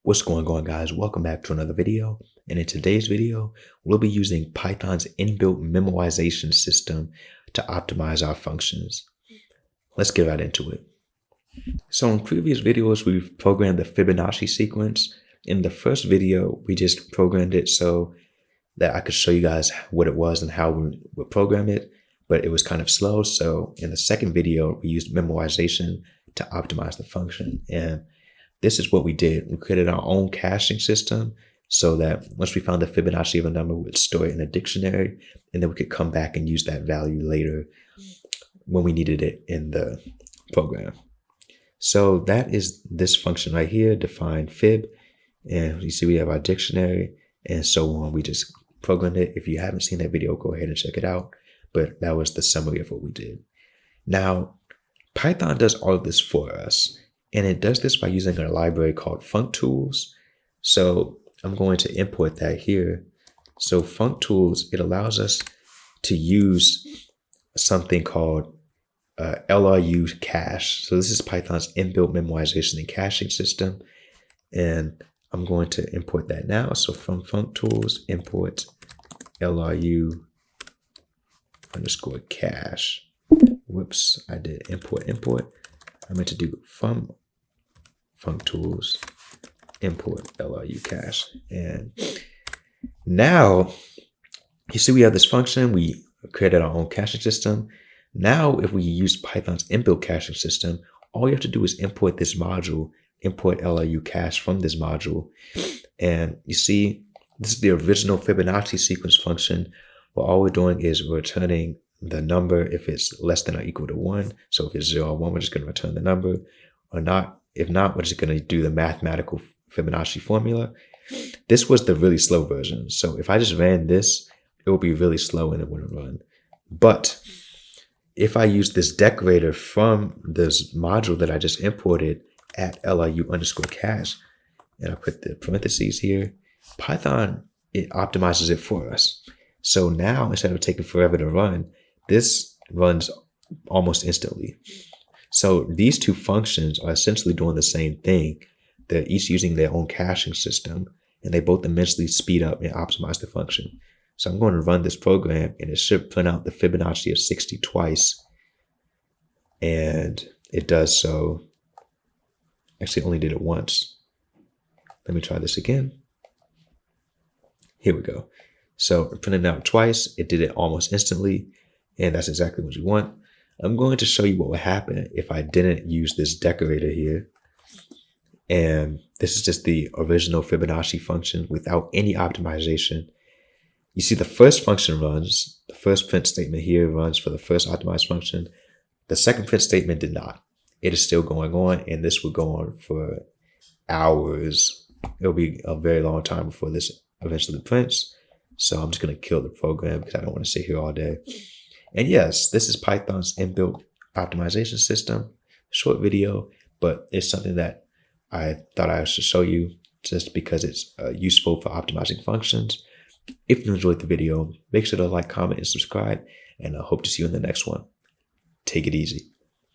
What's going on, guys? Welcome back to another video. And in today's video, we'll be using Python's inbuilt memoization system to optimize our functions. Let's get right into it. So in previous videos, we've programmed the Fibonacci sequence. In the first video, we just programmed it so that I could show you guys what it was and how we would program it, but it was kind of slow. So in the second video, we used memoization to optimize the function. And this is what we did. We created our own caching system so that once we found the Fibonacci of a number, we would store it in a dictionary, and then we could come back and use that value later when we needed it in the program. So that is this function right here, define fib. And you see we have our dictionary and so on. We just programmed it. If you haven't seen that video, go ahead and check it out. But that was the summary of what we did. Now, Python does all of this for us. And it does this by using a library called functools. So I'm going to import that here. So functools, it allows us to use something called LRU cache. So this is Python's inbuilt memoization and caching system. And I'm going to import that now. So from functools, import LRU underscore cache. Whoops, I did import. I meant to do from functools import LRU cache. And now you see we have this function. We created our own caching system. Now, if we use Python's inbuilt caching system, all you have to do is import this module, import LRU cache from this module. And you see, this is the original Fibonacci sequence function. Well, all we're doing is we're returning the number if it's less than or equal to 1. So if it's 0 or 1, we're just going to return the number, or not. If not, we're just going to do the mathematical Fibonacci formula. This was the really slow version. So if I just ran this, it would be really slow and it wouldn't run. But if I use this decorator from this module that I just imported at LRU underscore cache, and I put the parentheses here, Python, it optimizes it for us. So now, instead of taking forever to run, this runs almost instantly. So these two functions are essentially doing the same thing. They're each using their own caching system, and they both immensely speed up and optimize the function. So I'm going to run this program, and it should print out the Fibonacci of 60 twice. And it does so. Actually, it only did it once. Let me try this again. Here we go. So it printed it out twice. It did it almost instantly. And that's exactly what you want. I'm going to show you what would happen if I didn't use this decorator here. And this is just the original Fibonacci function without any optimization. You see the first function runs. The first print statement here runs for the first optimized function. The second print statement did not. It is still going on, and this will go on for hours. It'll be a very long time before this eventually prints. So I'm just going to kill the program because I don't want to sit here all day. And yes, this is Python's inbuilt optimization system. Short video, but it's something that I thought I should show you just because it's useful for optimizing functions. If you enjoyed the video, make sure to like, comment, and subscribe, and I hope to see you in the next one. Take it easy.